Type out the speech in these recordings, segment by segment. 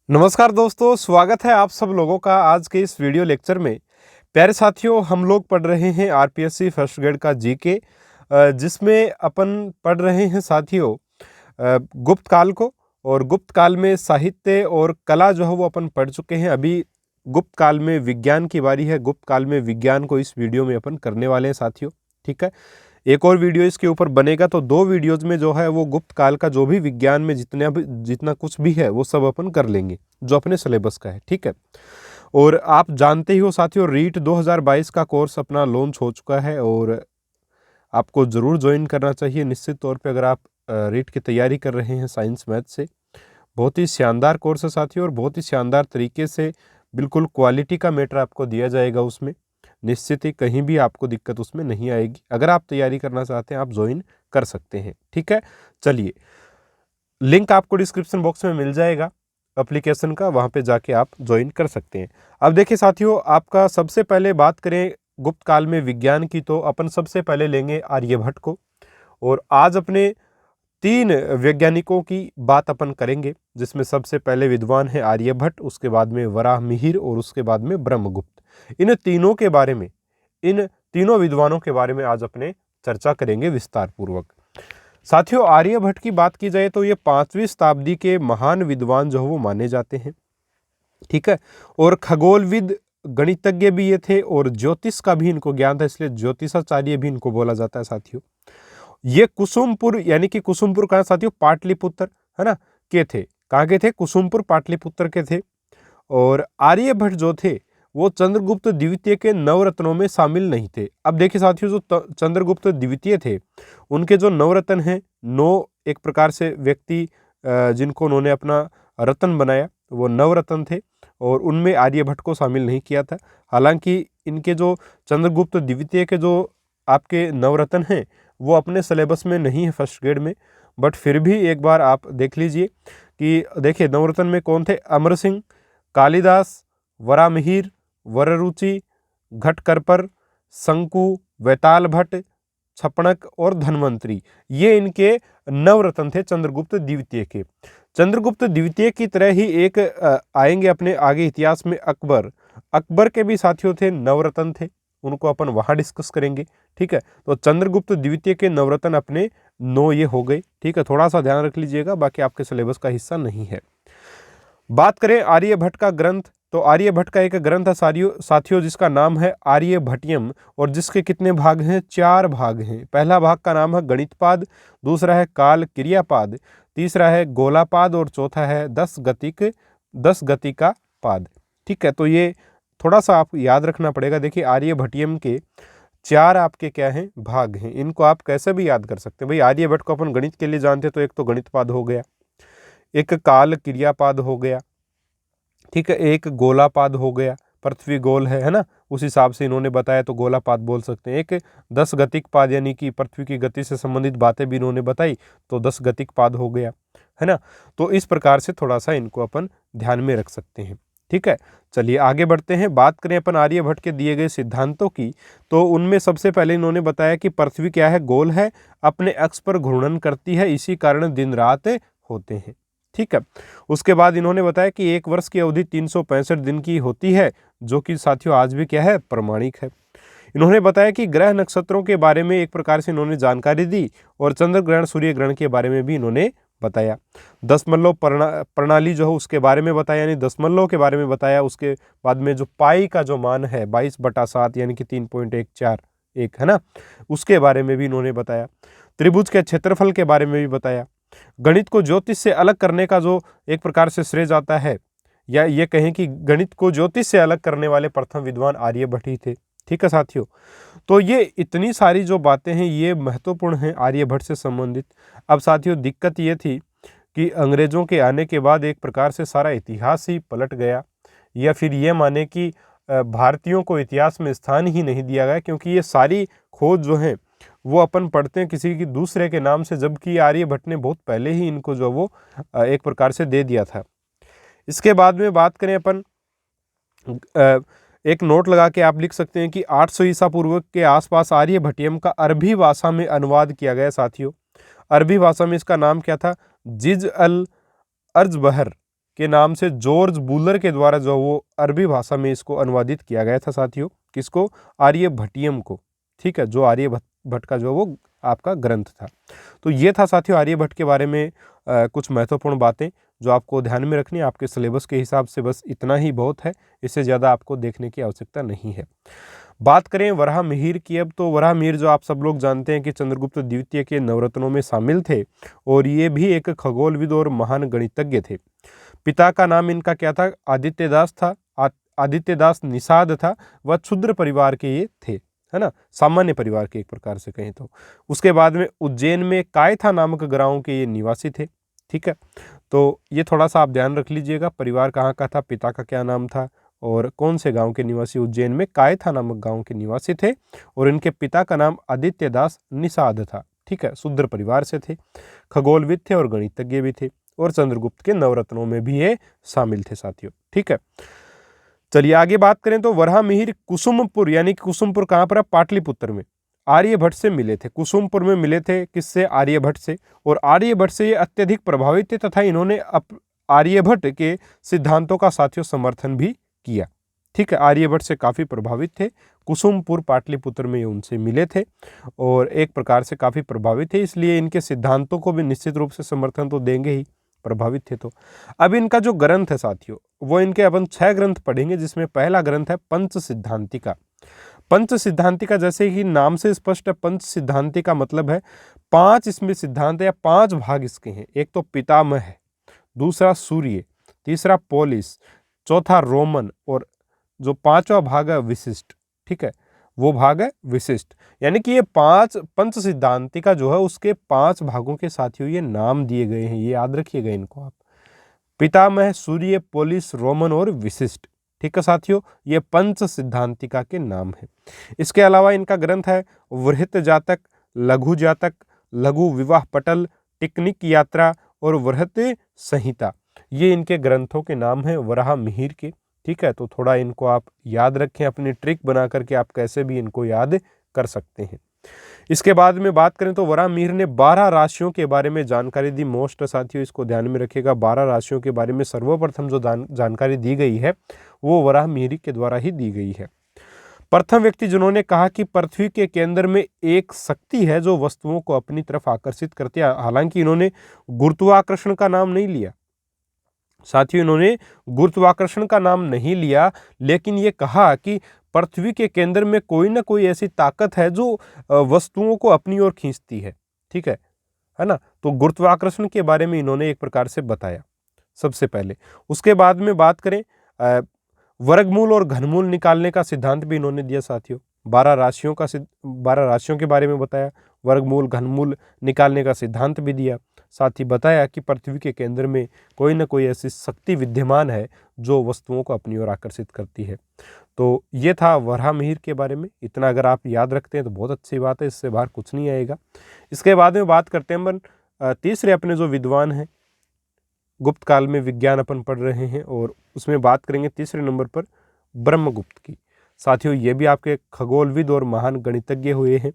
नमस्कार दोस्तों, स्वागत है आप सब लोगों का आज के इस वीडियो लेक्चर में। प्यारे साथियों, हम लोग पढ़ रहे हैं आरपीएससी फर्स्ट ग्रेड का जीके, जिसमें अपन पढ़ रहे हैं साथियों गुप्त काल को। और गुप्त काल में साहित्य और कला जो है वो अपन पढ़ चुके हैं। अभी गुप्त काल में विज्ञान की बारी है। गुप्त काल में विज्ञान को इस वीडियो में अपन करने वाले हैं साथियों। ठीक है, एक और वीडियो इसके ऊपर बनेगा, तो दो वीडियोज में जो है वो गुप्त काल का जो भी विज्ञान में जितना कुछ भी है वो सब अपन कर लेंगे जो अपने सिलेबस का है। ठीक है, और आप जानते ही हो साथियों, रीट 2022 का कोर्स अपना लॉन्च हो चुका है और आपको ज़रूर ज्वाइन करना चाहिए निश्चित तौर पे। अगर आप रीट की तैयारी कर रहे हैं साइंस मैथ से, बहुत ही शानदार कोर्स है साथियों और बहुत ही शानदार तरीके से बिल्कुल क्वालिटी का मैटर आपको दिया जाएगा उसमें। निश्चित ही कहीं भी आपको दिक्कत उसमें नहीं आएगी। अगर आप तैयारी करना चाहते हैं आप ज्वाइन कर सकते हैं। ठीक है, चलिए, लिंक आपको डिस्क्रिप्शन बॉक्स में मिल जाएगा एप्लीकेशन का, वहाँ पे जाके आप ज्वाइन कर सकते हैं। अब देखिए साथियों, आपका सबसे पहले बात करें गुप्त काल में विज्ञान की, तो अपन सबसे पहले लेंगे आर्यभट्ट को। और आज अपने तीन वैज्ञानिकों की बात अपन करेंगे, जिसमें सबसे पहले विद्वान है आर्यभट्ट, उसके बाद में वराहमिहिर और उसके बाद में ब्रह्मगुप्त। इन तीनों के बारे में, इन तीनों विद्वानों के बारे में आज अपने चर्चा करेंगे विस्तार पूर्वक। साथियों, आर्यभट्ट की बात की जाए तो ये 5वीं शताब्दी के महान विद्वान जो है वो माने जाते हैं। ठीक है, और खगोलविद, गणितज्ञ भी ये थे और ज्योतिष का भी इनको ज्ञान था, इसलिए ज्योतिषाचार्य भी इनको बोला जाता है साथियों। ये कुसुमपुर, यानी कि कुसुमपुर कहाँ साथियों, पाटलिपुत्र है ना, के थे। कहाँ के थे? कुसुमपुर पाटलिपुत्र के थे। और आर्यभट्ट जो थे वो चंद्रगुप्त द्वितीय के नवरत्नों में शामिल नहीं थे। अब देखिए साथियों, जो चंद्रगुप्त द्वितीय थे उनके जो नवरत्न हैं, 9 एक प्रकार से व्यक्ति जिनको उन्होंने अपना रत्न बनाया, वो नवरत्न थे और उनमें आर्यभट्ट को शामिल नहीं किया था। हालांकि इनके जो चंद्रगुप्त द्वितीय के जो आपके नवरत्न हैं वो अपने सिलेबस में नहीं है फर्स्ट ग्रेड में, बट फिर भी एक बार आप देख लीजिए कि देखिए नवरत्न में कौन थे? अमर सिंह, कालिदास, वरामिहिर, वररुचि, घटकरपर, शंकु, वैताल भट्ट, छपणक और धन्वंतरी। ये इनके नवरत्न थे चंद्रगुप्त द्वितीय के। चंद्रगुप्त द्वितीय की तरह ही एक आएंगे अपने आगे इतिहास में अकबर। अकबर के भी साथियों थे, नवरत्न थे, उनको अपन वहां डिस्कस करेंगे। ठीक है, तो चंद्रगुप्त द्वितीय के नवरत्न अपने 9 ये हो गए। ठीक है, थोड़ा सा ध्यान रख लीजिएगा, बाकी आपके सिलेबस का हिस्सा नहीं है। बात करें आर्यभट्ट का ग्रंथ, तो आर्यभट्ट का एक ग्रंथ है साथियों जिसका नाम है आर्यभट्टियम, और जिसके कितने भाग हैं? 4 भाग हैं। पहला भाग का नाम है गणितपाद, दूसरा है काल क्रियापाद, तीसरा है गोलापाद और चौथा है 10 गतिका पाद। ठीक है, तो ये थोड़ा सा आप याद रखना पड़ेगा। देखिए आर्यभट्टियम के 4 आपके क्या हैं? भाग हैं। इनको आप कैसे भी याद कर सकते हैं। भाई आर्यभट्ट को अपन गणित के लिए जानते हैं, तो एक तो गणितपाद हो गया, एक काल क्रियापाद हो गया, ठीक है, एक गोलापाद हो गया, पृथ्वी गोल है ना, उस हिसाब से इन्होंने बताया तो गोलापाद बोल सकते हैं। एक 10 गतिक पाद, यानी कि पृथ्वी की गति से संबंधित बातें भी इन्होंने बताई, तो 10 गतिक पाद हो गया, है ना। तो इस प्रकार से थोड़ा सा इनको अपन ध्यान में रख सकते हैं। ठीक है, चलिए आगे बढ़ते हैं। बात करें अपन आर्यभट्ट के दिए गए सिद्धांतों की, तो उनमें सबसे पहले इन्होंने बताया कि पृथ्वी क्या है? गोल है, अपने अक्ष पर घूर्णन करती है, इसी कारण दिन रात होते हैं। ठीक है, उसके बाद इन्होंने बताया कि एक वर्ष की अवधि 365 दिन की होती है, जो कि साथियों आज भी क्या है? प्रमाणिक है। इन्होंने बताया कि ग्रह नक्षत्रों के बारे में एक प्रकार से इन्होंने जानकारी दी और चंद्र ग्रहण सूर्य ग्रहण के बारे में भी इन्होंने बताया। दशमलव प्रणाली जो है उसके बारे में बताया, यानी दशमलव के बारे में बताया। उसके बाद में जो पाई का जो मान है 22/7 यानी कि 3.141 है ना, उसके बारे में भी इन्होंने बताया। त्रिभुज के क्षेत्रफल के बारे में भी बताया। गणित को ज्योतिष से अलग करने का जो एक प्रकार से श्रेय जाता है, या ये कहें कि गणित को ज्योतिष से अलग करने वाले प्रथम विद्वान आर्यभट्ट ही थे। ठीक है साथियों, तो ये इतनी सारी जो बातें हैं ये महत्वपूर्ण हैं आर्यभट्ट से संबंधित। अब साथियों दिक्कत ये थी कि अंग्रेजों के आने के बाद एक प्रकार से सारा इतिहास ही पलट गया, या फिर ये माने कि भारतीयों को इतिहास में स्थान ही नहीं दिया गया, क्योंकि ये सारी खोज जो है वो अपन पढ़ते हैं किसी की दूसरे के नाम से, जबकि आर्यभट्ट ने बहुत पहले ही इनको जो वो एक प्रकार से दे दिया था। इसके बाद में बात करें अपन, एक नोट लगा के आप लिख सकते हैं कि 800 ईसा पूर्व के आसपास आर्यभट्टियम का अरबी भाषा में अनुवाद किया गया साथियों। अरबी भाषा में इसका नाम क्या था? जिज अल अर्ज बहर के नाम से जॉर्ज बूलर के द्वारा जो वो अरबी भाषा में इसको अनुवादित किया गया था साथियों। किसको? आर्यभट्टियम को। ठीक है, जो आर्यभट्ट का जो वो आपका ग्रंथ था। तो ये था साथियों आर्यभट्ट के बारे में कुछ महत्वपूर्ण बातें जो आपको ध्यान में रखनी है। आपके सिलेबस के हिसाब से बस इतना ही बहुत है, इससे ज़्यादा आपको देखने की आवश्यकता नहीं है। बात करें वराहमिहिर की अब, तो वराहमिहिर जो आप सब लोग जानते हैं कि चंद्रगुप्त द्वितीय के नवरत्नों में शामिल थे और ये भी एक खगोलविद और महान गणितज्ञ थे। पिता का नाम इनका क्या था? आदित्यदास था। आदित्यदास निषाद था। वह क्षुद्र परिवार के ये थे, है ना, सामान्य परिवार के एक प्रकार से कहें तो। उसके बाद में उज्जैन में कायथा नामक ग्राम के ये निवासी थे। ठीक है, तो ये थोड़ा सा आप ध्यान रख लीजिएगा, परिवार कहाँ का था, पिता का क्या नाम था और कौन से गांव के निवासी। उज्जैन में कायथा नामक गांव के निवासी थे और इनके पिता का नाम आदित्यदास निषाद था। ठीक है, शूद्र परिवार से थे, खगोलविद थे और गणितज्ञ भी थे और चंद्रगुप्त के नवरत्नों में भी ये शामिल थे साथियों। ठीक है, चलिए आगे बात करें तो वराहमिहिर कुसुमपुर, यानी कि कुसुमपुर कहाँ पर है? पाटलिपुत्र में आर्यभट्ट से मिले थे। कुसुमपुर में मिले थे किससे? आर्यभट्ट से। और आर्यभट्ट से ये अत्यधिक प्रभावित थे तथा इन्होंने आर्यभट्ट के सिद्धांतों का साथियों समर्थन भी किया। ठीक है, आर्यभट्ट से काफ़ी प्रभावित थे। कुसुमपुर पाटलिपुत्र में उनसे मिले थे और एक प्रकार से काफ़ी प्रभावित थे, इसलिए इनके सिद्धांतों को भी निश्चित रूप से समर्थन तो देंगे ही, प्रभावित थे तो। अब इनका जो ग्रंथ है साथियों, वो इनके अपन 6 ग्रंथ पढ़ेंगे, जिसमें पहला ग्रंथ है पंच सिद्धांतिका। पंच सिद्धांतिका जैसे कि नाम से स्पष्ट है, पंच सिद्धांतिका मतलब है 5 इसमें सिद्धांत या 5 भाग इसके हैं। एक तो पितामह है, दूसरा सूर्य, तीसरा पोलिस, चौथा रोमन और जो 5वां भाग है विशिष्ट। ठीक है, वो भाग है विशिष्ट। यानी कि ये 5 पंच सिद्धांतिका जो है उसके 5 भागों के साथियों ये नाम दिए गए हैं, ये याद रखिएगा इनको आप। पितामह, सूर्य, पोलिस, रोमन और विशिष्ट। ठीक है साथियों, ये पंच सिद्धांतिका के नाम है। इसके अलावा इनका ग्रंथ है वृहत जातक, लघु जातक, लघु विवाह पटल, टिकनिक यात्रा और वृहत संहिता। ये इनके ग्रंथों के नाम हैं वराहमिहिर के। ठीक है, तो थोड़ा इनको आप याद रखें, अपनी ट्रिक बना करके आप कैसे भी इनको याद कर सकते हैं। इसके बाद में बात करें तो वराहमिहिर ने 12 राशियों के बारे में जानकारी दी। मोस्ट साथियों इसको ध्यान में रखिएगा, 12 राशियों के बारे में सर्वप्रथम जो जानकारी दी गई है वो वराहमिहिर के द्वारा ही दी गई है। प्रथम व्यक्ति जिन्होंने कहा कि पृथ्वी के केंद्र में एक शक्ति है जो वस्तुओं को अपनी तरफ आकर्षित करती है। हालांकि इन्होंने गुरुत्वाकर्षण का नाम नहीं लिया साथियों, इन्होंने गुरुत्वाकर्षण का नाम नहीं लिया, लेकिन ये कहा कि पृथ्वी के केंद्र में कोई ना कोई ऐसी ताकत है जो वस्तुओं को अपनी ओर खींचती है। ठीक है ना, तो गुरुत्वाकर्षण के बारे में इन्होंने एक प्रकार से बताया सबसे पहले। उसके बाद में बात करें वर्गमूल और घनमूल निकालने का सिद्धांत भी इन्होंने दिया साथियों। 12 राशियों के बारे में बताया, वर्गमूल घनमूल निकालने का सिद्धांत भी दिया, साथ ही बताया कि पृथ्वी के केंद्र में कोई ना कोई ऐसी शक्ति विद्यमान है जो वस्तुओं को अपनी ओर आकर्षित करती है। तो ये था वराहमिहिर के बारे में। इतना अगर आप याद रखते हैं तो बहुत अच्छी बात है, इससे बाहर कुछ नहीं आएगा। इसके बाद में बात करते हैं अपन तीसरे अपने जो विद्वान हैं, गुप्त काल में विज्ञान अपन पढ़ रहे हैं और उसमें बात करेंगे तीसरे नंबर पर ब्रह्मगुप्त की। साथियों ये भी आपके खगोलविद और महान गणितज्ञ हुए हैं।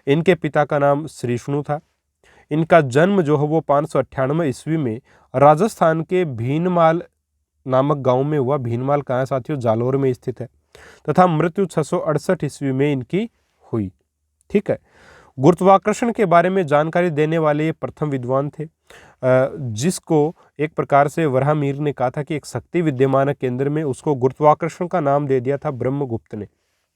इनके पिता का नाम श्रीष्णु था। इनका जन्म जो है वो 598 ईस्वी में राजस्थान के भीनमाल नामक गांव में हुआ। भीनमाल कहाँ है साथियों? जालौर में स्थित है। तथा मृत्यु 668 ईस्वी में इनकी हुई। ठीक है, गुरुत्वाकर्षण के बारे में जानकारी देने वाले ये प्रथम विद्वान थे, जिसको एक प्रकार से वराहमिहिर ने कहा था कि एक शक्ति विद्यमान है केंद्र में, उसको गुरुत्वाकर्षण का नाम दे दिया था ब्रह्मगुप्त ने।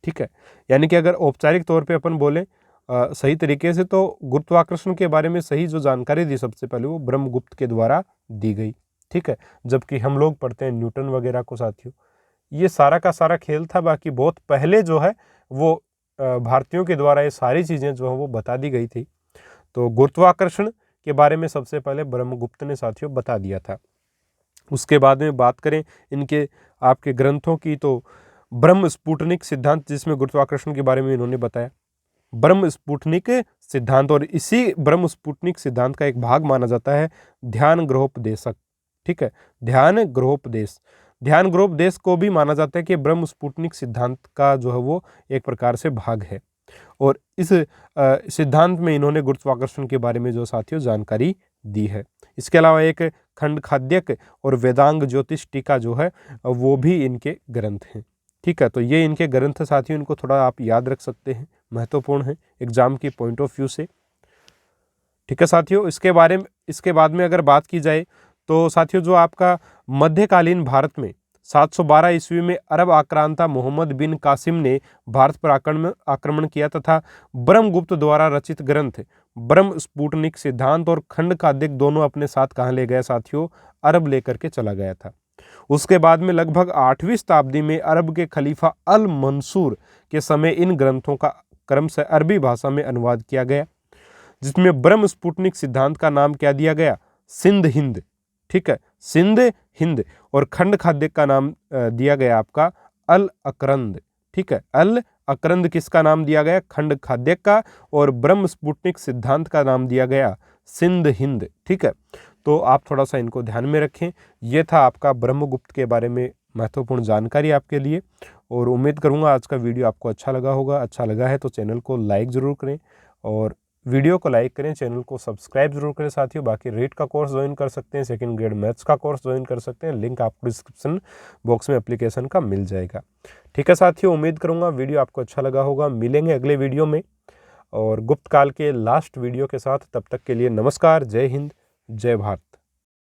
ठीक है, यानी कि अगर औपचारिक तौर पे अपन बोले सही तरीके से, तो गुरुत्वाकर्षण के बारे में सही जो जानकारी दी सबसे पहले वो ब्रह्मगुप्त के द्वारा दी गई। ठीक है, जबकि हम लोग पढ़ते हैं न्यूटन वगैरह को साथियों। ये सारा का सारा खेल था, बाकी बहुत पहले जो है वो भारतीयों के द्वारा ये सारी चीज़ें जो है वो बता दी गई थी। तो गुरुत्वाकर्षण के बारे में सबसे पहले ब्रह्मगुप्त ने साथियों बता दिया था। उसके बाद में बात करें इनके आपके ग्रंथों की, तो ब्रह्म स्पुटनिक सिद्धांत, जिसमें गुरुत्वाकर्षण के बारे में इन्होंने बताया ब्रह्म स्पुटनिक सिद्धांत, और इसी ब्रह्म स्पुटनिक सिद्धांत का एक भाग माना जाता है ध्यान ग्रहोपदेशक। ठीक है, ध्यान ग्रहोपदेश को भी माना जाता है कि ब्रह्म स्पुटनिक सिद्धांत का जो है वो एक प्रकार से भाग है। और इस सिद्धांत में इन्होंने गुरुत्वाकर्षण के बारे में जो साथियों जानकारी दी है। इसके अलावा एक खंड खाद्यक और वेदांग ज्योतिष टीका जो है वो भी इनके ग्रंथ हैं। ठीक है, तो ये इनके ग्रंथ साथियों, इनको थोड़ा आप याद रख सकते हैं, महत्वपूर्ण है एग्जाम की पॉइंट ऑफ व्यू से। ठीक है साथियों, इसके बाद में अगर बात की जाए तो साथियों जो आपका मध्यकालीन भारत में 712 ईस्वी में अरब आक्रांता मोहम्मद बिन कासिम ने भारत पर आक्रमण किया तथा ब्रह्मगुप्त द्वारा रचित ग्रंथ ब्रह्म स्फुटनिक सिद्धांत और खंड खाद्यक दोनों अपने साथ कहाँ ले गया साथियों, अरब लेकर के चला गया था। उसके बाद में लगभग 8वीं शताब्दी में अरब के खलीफा अल मंसूर के समय इन ग्रंथों का क्रम से अरबी भाषा में अनुवाद किया गया, जिसमें ब्रह्म स्फुटनिक सिद्धांत का नाम क्या दिया गया, सिंध हिंद। ठीक है, सिंध हिंद। और खंड खाद्य का नाम दिया गया आपका अल अकरंद। ठीक है, अल अकरंद किसका नाम दिया गया, खंड खाद्य का। और ब्रह्म स्फुटनिक सिद्धांत का नाम दिया गया सिंध हिंद। ठीक है, तो आप थोड़ा सा इनको ध्यान में रखें। ये था आपका ब्रह्मगुप्त के बारे में महत्वपूर्ण जानकारी आपके लिए, और उम्मीद करूंगा आज का वीडियो आपको अच्छा लगा होगा। अच्छा लगा है तो चैनल को लाइक ज़रूर करें, और वीडियो को लाइक करें, चैनल को सब्सक्राइब जरूर करें साथियों। बाकी रेट का कोर्स ज्वाइन कर सकते हैं, सेकंड ग्रेड मैथ्स का कोर्स ज्वाइन कर सकते हैं, लिंक आपको डिस्क्रिप्शन बॉक्स में एप्लीकेशन का मिल जाएगा। ठीक है साथियों, उम्मीद करूंगा वीडियो आपको अच्छा लगा होगा। मिलेंगे अगले वीडियो में और गुप्त काल के लास्ट वीडियो के साथ। तब तक के लिए नमस्कार, जय हिंद, जय भारत।